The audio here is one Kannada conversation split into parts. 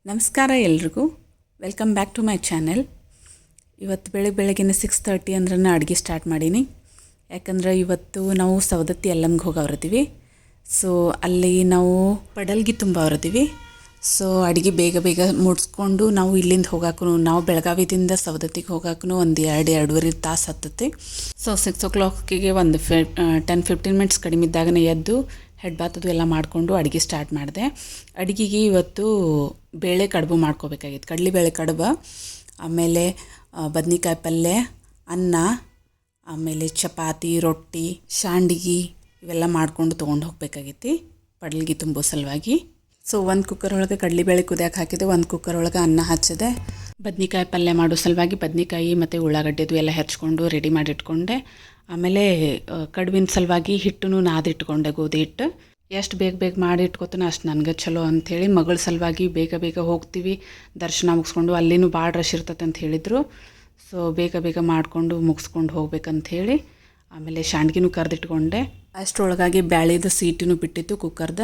ನಮಸ್ಕಾರ ಎಲ್ರಿಗೂ. Welcome back to my channel. ಇವತ್ತು ಬೆಳಗ್ಗಿನ 6:30 ಅಂದ್ರೆ ಅಡುಗೆ ಸ್ಟಾರ್ಟ್ ಮಾಡೀನಿ. ಯಾಕಂದ್ರೆ ಇವತ್ತು ನಾವು ಸವದತ್ತಿ ಯಲ್ಲಮ್ಗೆ ಹೋಗವ್ರದೀವಿ. ಸೊ ಅಲ್ಲಿ ನಾವು ಪಡಲ್ಗಿ ತುಂಬ ಅವ್ರದೀವಿ. ಸೊ ಅಡುಗೆ ಬೇಗ ಮುಡಿಸ್ಕೊಂಡು ನಾವು ಇಲ್ಲಿಂದ ಹೋಗಾಕು, ನಾವು ಬೆಳಗಾವಿದಿಂದ ಸವದತ್ತಿಗೆ ಹೋಗಾಕು ಒಂದು 2-2.5 ತಾಸು ಹತ್ತುತ್ತೆ. ಸೊ 6 o'clockಗೆ ಒಂದು 10-15 ಮಿನಿಟ್ಸ್ ಕಡಿಮೆ ಇದ್ದಾಗನೇ ಎದ್ದು ಹೆಡ್ ಬಾತದು ಎಲ್ಲ ಮಾಡಿಕೊಂಡು ಅಡುಗೆ ಸ್ಟಾರ್ಟ್ ಮಾಡಿದೆ. ಅಡುಗೆಗೆ ಇವತ್ತು ಬೇಳೆ ಕಡುಬು ಮಾಡ್ಕೋಬೇಕಾಗಿತ್ತು. ಕಡಲೆಬೇಳೆ ಕಡುಬು, ಆಮೇಲೆ ಬದ್ನಿಕಾಯಿ ಪಲ್ಯ, ಅನ್ನ, ಆಮೇಲೆ ಚಪಾತಿ, ರೊಟ್ಟಿ, ಶಾಂಡ್ಗಿ ಇವೆಲ್ಲ ಮಾಡ್ಕೊಂಡು ತೊಗೊಂಡು ಹೋಗ್ಬೇಕಾಗಿತ್ತು ಪಡಲ್ಗಿ ತುಂಬೋ ಸಲುವಾಗಿ. ಸೊ ಒಂದು ಕುಕ್ಕರ್ ಒಳಗೆ ಕಡಲೆಬೇಳೆ ಕುದಿಯೋಕೆ ಹಾಕಿದೆ, ಒಂದು ಕುಕ್ಕರ್ ಒಳಗೆ ಅನ್ನ ಹಚ್ಚಿದೆ. ಬದ್ನಿಕಾಯಿ ಪಲ್ಯ ಮಾಡೋ ಸಲುವಾಗಿ ಬದ್ನಿಕಾಯಿ ಮತ್ತು ಉಳ್ಳಾಗಡ್ಡೆದು ಎಲ್ಲ ಹೆಚ್ಕೊಂಡು ರೆಡಿ ಮಾಡಿಟ್ಕೊಂಡೆ. ಆಮೇಲೆ ಕಡುಬಿನ ಸಲುವಾಗಿ ಹಿಟ್ಟನ್ನು ನಾದಿಟ್ಕೊಂಡೆ, ಗೋಧಿ ಹಿಟ್ಟು. ಎಷ್ಟು ಬೇಗ ಮಾಡಿ ಇಟ್ಕೊತಾನೆ ಅಷ್ಟು ನನಗೆ ಚಲೋ ಅಂಥೇಳಿ ಮಗಳ ಸಲುವಾಗಿ ಬೇಗ ಹೋಗ್ತೀವಿ, ದರ್ಶನ ಮುಗಿಸ್ಕೊಂಡು. ಅಲ್ಲಿನೂ ಭಾಳ ರಶ್ ಇರ್ತದೆ ಅಂತ ಹೇಳಿದರು. ಸೊ ಬೇಗ ಮಾಡಿಕೊಂಡು ಮುಗಿಸ್ಕೊಂಡು ಹೋಗ್ಬೇಕಂಥೇಳಿ ಆಮೇಲೆ ಶಾಂಡ್ಗಿನೂ ಕರೆದಿಟ್ಕೊಂಡೆ. ಅಷ್ಟರೊಳಗಾಗಿ ಬ್ಯಾಳಿದು ಸೀಟಿನೂ ಬಿಟ್ಟಿತ್ತು ಕುಕ್ಕರ್ದ.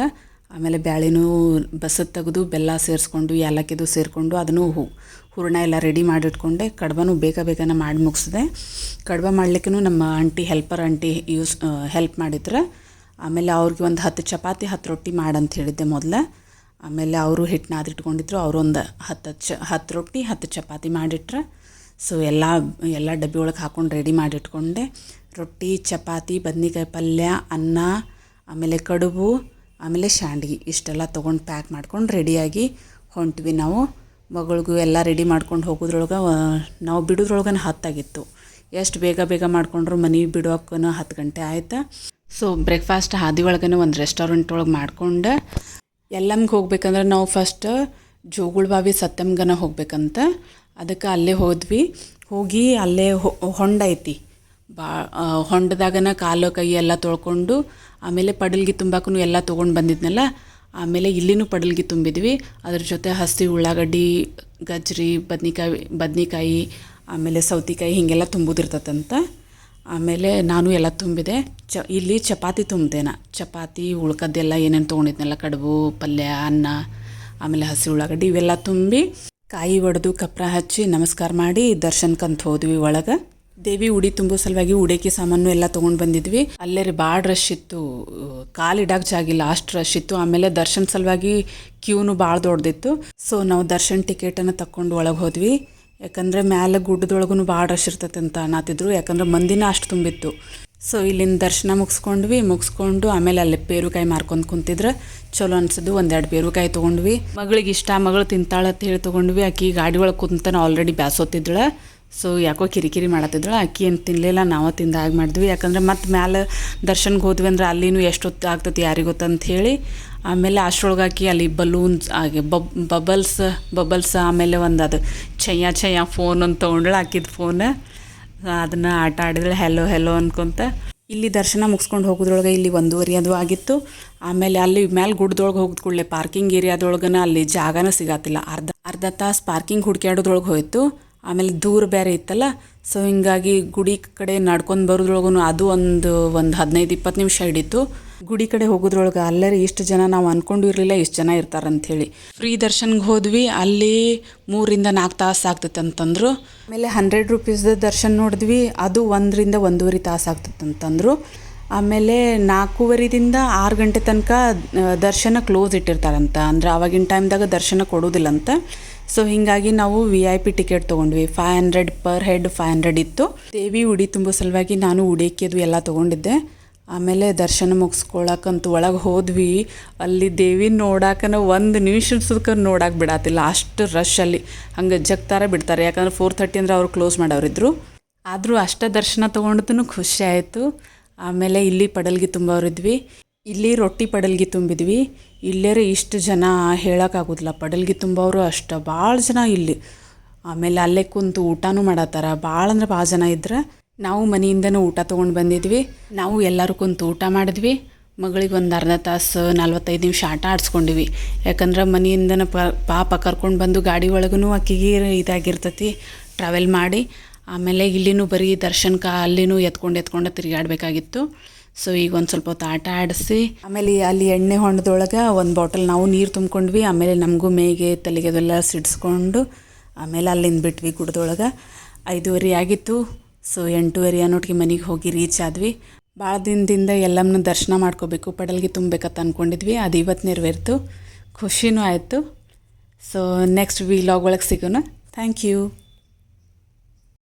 ಆಮೇಲೆ ಬ್ಯಾಳಿನೂ ಬಸದ್ ತೆಗೆದು ಬೆಲ್ಲ ಸೇರಿಸ್ಕೊಂಡು ಏಲಕ್ಕಿದು ಸೇರಿಕೊಂಡು ಅದನ್ನು ಹೂರಣ ಎಲ್ಲ ರೆಡಿ ಮಾಡಿಟ್ಕೊಂಡೆ. ಕಡುಬನೂ ಬೇಗನೆ ಮಾಡಿ ಮುಗಿಸಿದೆ. ಕಡುಬ ಮಾಡ್ಲಿಕ್ಕೂ ನಮ್ಮ ಹೆಲ್ಪರ್ ಆಂಟಿ ಹೆಲ್ಪ್ ಮಾಡಿದ್ರು. ಆಮೇಲೆ ಅವ್ರಿಗೆ ಒಂದು 10 ಚಪಾತಿ 10 ರೊಟ್ಟಿ ಮಾಡಂತ ಹೇಳಿದ್ದೆ ಮೊದಲು. ಆಮೇಲೆ ಅವರು ಹಿಟ್ಟು ನಾದಿಟ್ಕೊಂಡಿದ್ರು. ಅವರು ಒಂದು 10 ರೊಟ್ಟಿ 10 ಚಪಾತಿ ಮಾಡಿಟ್ರೆ. ಸೊ ಎಲ್ಲ ಡಬ್ಬಿ ಒಳಗೆ ಹಾಕ್ಕೊಂಡು ರೆಡಿ ಮಾಡಿಟ್ಕೊಂಡೆ. ರೊಟ್ಟಿ, ಚಪಾತಿ, ಬದ್ನಿಕಾಯಿ ಪಲ್ಯ, ಅನ್ನ, ಆಮೇಲೆ ಕಡುಬು, ಆಮೇಲೆ ಶಾಂಡ್ಗಿ ಇಷ್ಟೆಲ್ಲ ತೊಗೊಂಡು ಪ್ಯಾಕ್ ಮಾಡ್ಕೊಂಡು ರೆಡಿಯಾಗಿ ಹೊಂಟ್ವಿ ನಾವು. ಮಗಳಿಗೂ ಎಲ್ಲ ರೆಡಿ ಮಾಡ್ಕೊಂಡು ಹೋಗೋದ್ರೊಳಗೆ ನಾವು ಬಿಡೋದ್ರೊಳಗೆ 10 ಆಗಿತ್ತು. ಎಷ್ಟು ಬೇಗ ಮಾಡ್ಕೊಂಡ್ರು ಮನೆ ಬಿಡೋಕ್ಕೂ 10 ಗಂಟೆ ಆಯ್ತು. ಸೊ ಬ್ರೇಕ್ಫಾಸ್ಟ್ ಹಾದಿ ಒಳಗೇ ಒಂದು ರೆಸ್ಟೋರೆಂಟ್ ಒಳಗೆ ಮಾಡ್ಕೊಂಡು ಯಲ್ಲಮ್ಗೆ ಹೋಗ್ಬೇಕಂದ್ರೆ ನಾವು ಫಸ್ಟ್ ಜೋಗುಳಬಾವಿ ಸತ್ಯಮ್ಗನ ಹೋಗ್ಬೇಕಂತ. ಅದಕ್ಕೆ ಅಲ್ಲೇ ಹೋಗಿ ಅಲ್ಲೇ ಹೊಂಡ ಐತಿ. ಹೊಂಡದಾಗನ ಕಾಲು ಕೈ ಎಲ್ಲ ತೊಳ್ಕೊಂಡು ಆಮೇಲೆ ಪಡಲ್ಗಿ ತುಂಬಾಕು ಎಲ್ಲ ತೊಗೊಂಡು ಬಂದಿದ್ನಲ್ಲ. ಆಮೇಲೆ ಇಲ್ಲಿನೂ ಪಡಲ್ಗಿ ತುಂಬಿದ್ವಿ. ಅದ್ರ ಜೊತೆ ಹಸಿ ಉಳ್ಳಾಗಡ್ಡಿ, ಗಜ್ರಿ, ಬದ್ನಿಕಾಯಿ, ಆಮೇಲೆ ಸೌತೆಕಾಯಿ ಹೀಗೆಲ್ಲ ತುಂಬೋದಿರ್ತದಂತ. ಆಮೇಲೆ ನಾನು ಎಲ್ಲ ತುಂಬಿದೆ. ಇಲ್ಲಿ ಚಪಾತಿ ತುಂಬಿದೆ. ಚಪಾತಿ ಉಳ್ಕದ್ದೆಲ್ಲ ಏನೇನು ತೊಗೊಂಡಿದ್ನಲ್ಲ, ಕಡುಬು, ಪಲ್ಯ, ಅನ್ನ, ಆಮೇಲೆ ಹಸಿ ಉಳ್ಳಾಗಡ್ಡಿ ಇವೆಲ್ಲ ತುಂಬಿ ಕಾಯಿ ಒಡೆದು ಕಪ್ರ ಹಚ್ಚಿ ನಮಸ್ಕಾರ ಮಾಡಿ ದರ್ಶನಕ್ಕಂತ ಹೋದ್ವಿ ಒಳಗೆ. ದೇವಿ ಉಡಿ ತುಂಬೋ ಸಲುವಾಗಿ ಉಡೇಕಿ ಸಾಮಾನು ಎಲ್ಲ ತೊಗೊಂಡು ಬಂದಿದ್ವಿ. ಅಲ್ಲೇ ಭಾಳ ರಶ್ ಇತ್ತು, ಕಾಲಿಡಕ್ಕೆ ಜಾಗಿಲ್ಲ, ಅಷ್ಟು ರಶ್ ಇತ್ತು. ಆಮೇಲೆ ದರ್ಶನ ಸಲುವಾಗಿ ಕ್ಯೂನು ಭಾಳ ದೊಡ್ಡದಿತ್ತು. ಸೊ ನಾವು ದರ್ಶನ್ ಟಿಕೆಟನ್ನು ತಕ್ಕೊಂಡು ಒಳಗೆ ಹೋದ್ವಿ. ಯಾಕಂದರೆ ಮ್ಯಾಲೆ ಗುಡ್ಡದೊಳಗೂ ಭಾಳ ರಶ್ ಇರ್ತೈತೆ ಅಂತ ಅನ್ನತ್ತಿದ್ರು. ಯಾಕಂದ್ರೆ ಮಂದಿನ ಅಷ್ಟು ತುಂಬಿತ್ತು. ಸೊ ಇಲ್ಲಿಂದ ದರ್ಶನ ಮುಗಿಸ್ಕೊಂಡು ಆಮೇಲೆ ಅಲ್ಲಿ ಪೇರುಕಾಯಿ ಮಾರ್ಕೊಂಡು ಕುಂತಿದ್ರೆ ಚಲೋ ಅನ್ಸಿದ್ದು. 1-2 ಪೇರುಕಾಯಿ ತೊಗೊಂಡ್ವಿ. ಮಗಳಿಗೆ ಇಷ್ಟ, ಮಗಳು ತಿಂತಾಳಂತ ಹೇಳಿ ತೊಗೊಂಡ್ವಿ. ಆಕಿ ಗಾಡಿ ಒಳಗೆ ಕುಂತಾನೆ ಆಲ್ರೆಡಿ ಬ್ಯಾಸೋತಿದ್ಳು. ಸೊ ಯಾಕೋ ಕಿರಿಕಿರಿ ಮಾಡತ್ತಿದ್ರು. ಅಕ್ಕಿ ಏನು ತಿನ್ನಲಿಲ್ಲ, ನಾವು ತಿಂದ ಹಾಗೆ ಮಾಡಿದ್ವಿ. ಯಾಕಂದ್ರೆ ಮತ್ತೆ ಮ್ಯಾಲೆ ದರ್ಶನ್ಗೆ ಹೋದ್ವಿ ಅಂದ್ರೆ ಅಲ್ಲಿನೂ ಎಷ್ಟೊತ್ತು ಆಗ್ತೈತಿ ಯಾರಿಗೆ ಗೊತ್ತಂತ ಹೇಳಿ. ಆಮೇಲೆ ಅಷ್ಟರೊಳಗಾಕಿ ಅಲ್ಲಿ ಬಲೂನ್ಸ್ ಹಾಗೆ ಬಬಲ್ಸ್ ಆಮೇಲೆ ಒಂದು ಅದು ಚಯ್ಯ ಫೋನ್ ಅಂತ ತೊಗೊಂಡ್ಳು. ಹಾಕಿದ ಫೋನ್ ಅದನ್ನು ಆಟ ಆಡಿದ್ರೆ ಹೆಲೋ ಅನ್ಕೊಂತ. ಇಲ್ಲಿ ದರ್ಶನ ಮುಗಿಸ್ಕೊಂಡು ಹೋಗೋದ್ರೊಳಗೆ ಇಲ್ಲಿ 1:30 ಅದು ಆಗಿತ್ತು. ಆಮೇಲೆ ಅಲ್ಲಿ ಮೇಲೆ ಗುಡ್ಡದೊಳಗೆ ಹೋಗಿದ ಕೂಡಲೇ ಪಾರ್ಕಿಂಗ್ ಏರಿಯಾದೊಳಗನ ಅಲ್ಲಿ ಜಾಗನ ಸಿಗತ್ತಿಲ್ಲ. ಅರ್ಧ ತಾಸು ಪಾರ್ಕಿಂಗ್ ಹುಡುಕ್ಯಾಡೋದ್ರೊಳಗೆ ಹೋಯಿತು. ಆಮೇಲೆ ದೂರ ಬೇರೆ ಇತ್ತಲ್ಲ. ಸೊ ಹಿಂಗಾಗಿ ಗುಡಿ ಕಡೆ ನಡ್ಕೊಂಡು ಬರೋದ್ರೊಳಗೂ ಅದು ಒಂದು 15-20 ನಿಮಿಷ ಹಿಡಿತು. ಗುಡಿ ಕಡೆ ಹೋಗೋದ್ರೊಳಗೆ ಅಲ್ಲರಿ ಇಷ್ಟು ಜನ ನಾವು ಅಂದ್ಕೊಂಡಿರಲಿಲ್ಲ ಇಷ್ಟು ಜನ ಇರ್ತಾರಂಥೇಳಿ. ಫ್ರೀ ದರ್ಶನ್ಗೆ ಹೋದ್ವಿ. ಅಲ್ಲಿ 3-4 ತಾಸು ಆಗ್ತೈತೆ ಅಂತಂದರು. ಆಮೇಲೆ 100 ರೂಪೀಸ್ದ ದರ್ಶನ ನೋಡಿದ್ವಿ, ಅದು 1-1.5 ತಾಸು ಆಗ್ತೈತೆ ಅಂತಂದರು. ಆಮೇಲೆ 4:15ದಿಂದ 6 ಗಂಟೆ ತನಕ ದರ್ಶನ ಕ್ಲೋಸ್ ಇಟ್ಟಿರ್ತಾರಂತ. ಅಂದ್ರೆ ಆವಾಗಿನ ಟೈಮ್ದಾಗ ದರ್ಶನ ಕೊಡೋದಿಲ್ಲಂತ. ಸೊ ಹೀಗಾಗಿ ನಾವು VIP ಟಿಕೆಟ್ ತೊಗೊಂಡ್ವಿ. 500 ಪರ್ ಹೆಡ್ 500 ಇತ್ತು. ದೇವಿ ಉಡಿ ತುಂಬೋ ಸಲುವಾಗಿ ನಾನು ಉಡೇಕಿದು ಎಲ್ಲ ತೊಗೊಂಡಿದ್ದೆ. ಆಮೇಲೆ ದರ್ಶನ ಮುಗಿಸ್ಕೊಳಕ್ಕಂತೂ ಒಳಗೆ ಹೋದ್ವಿ. ಅಲ್ಲಿ ದೇವಿ ನೋಡಾಕನ 1 ನಿಮಿಷಕ್ಕೆ ನೋಡಕ್ಕೆ ಬಿಡತ್ತಿಲ್ಲ, ಅಷ್ಟು ರಶ್ ಅಲ್ಲಿ. ಹಂಗೆ ಜಗ್ತಾರ ಬಿಡ್ತಾರೆ. ಯಾಕಂದ್ರೆ 4:30 ಅಂದ್ರೆ ಅವ್ರು ಕ್ಲೋಸ್ ಮಾಡೋರಿದ್ರು. ಆದರೂ ಅಷ್ಟೇ ದರ್ಶನ ತೊಗೊಂಡದೂ ಖುಷಿ ಆಯಿತು. ಆಮೇಲೆ ಇಲ್ಲಿ ಪಡಲ್ಗಿ ತುಂಬವ್ರಿದ್ವಿ. ಇಲ್ಲಿ ರೊಟ್ಟಿ ಪಡಲ್ಗಿ ತುಂಬಿದ್ವಿ. ಇಲ್ಲೇ ಇಷ್ಟು ಜನ ಹೇಳೋಕ್ಕಾಗೋದಿಲ್ಲ. ಪಡಲ್ಗಿ ತುಂಬವರು ಅಷ್ಟು ಭಾಳ ಜನ ಇಲ್ಲಿ. ಆಮೇಲೆ ಅಲ್ಲೇ ಕುಂತು ಊಟನೂ ಮಾಡತ್ತಾರ. ಭಾಳ ಅಂದ್ರೆ ಭಾಳ ಜನ ಇದ್ರೆ. ನಾವು ಮನೆಯಿಂದನೂ ಊಟ ತೊಗೊಂಡು ಬಂದಿದ್ವಿ. ನಾವು ಎಲ್ಲರೂ ಕುಂತು ಊಟ ಮಾಡಿದ್ವಿ. ಮಗಳಿಗೆ ಒಂದು ಅರ್ಧ ತಾಸು 45 ನಿಮಿಷ ಆಟ ಆಡಿಸ್ಕೊಂಡಿವಿ. ಯಾಕಂದ್ರೆ ಮನೆಯಿಂದನೂ ಪಾಪ ಕರ್ಕೊಂಡು ಬಂದು ಗಾಡಿ ಒಳಗೂ ಆಕಿಗೆ ಇದಾಗಿರ್ತೈತಿ ಟ್ರಾವೆಲ್ ಮಾಡಿ. ಆಮೇಲೆ ಇಲ್ಲಿನೂ ಬರೀ ದರ್ಶನಕ್ಕೆ ಅಲ್ಲಿನೂ ಎತ್ಕೊಂಡು ತಿರುಗಾಡಬೇಕಾಗಿತ್ತು. ಸೊ ಈಗ ಒಂದು ಸ್ವಲ್ಪ ಹೊತ್ತು ಆಟ ಆಡಿಸಿ ಆಮೇಲೆ ಅಲ್ಲಿ ಎಣ್ಣೆ ಹೊಂಡದೊಳಗೆ ಒಂದು ಬಾಟಲ್ ನಾವು ನೀರು ತುಂಬ್ಕೊಂಡ್ವಿ. ಆಮೇಲೆ ನಮಗೂ ಮೇಗೆ ತಲೆಗೆ ಅದೆಲ್ಲ ಸಿಡಿಸ್ಕೊಂಡು ಆಮೇಲೆ ಅಲ್ಲಿಂದ ಬಿಟ್ವಿ ಗುಡ್ದೊಳಗೆ. 5:30 ಆಗಿತ್ತು. ಸೊ 8:30 ಅನ್ನೋಟಿಗೆ ಮನೆಗೆ ಹೋಗಿ ರೀಚ್ ಆದ್ವಿ. ಭಾಳ ದಿನದಿಂದ ಎಲ್ಲಮ್ಮನ ದರ್ಶನ ಮಾಡ್ಕೋಬೇಕು, ಪಡಲ್ಗೆ ತುಂಬಬೇಕಂತ ಅಂದ್ಕೊಂಡಿದ್ವಿ. ಅದು ಇವತ್ತು ನೆರವೇರ್ತು, ಖುಷಿನೂ ಆಯಿತು. ಸೊ ನೆಕ್ಸ್ಟ್ ವಿಲಾಗ್ ಒಳಗೆ ಸಿಗೋಣ. Thank you.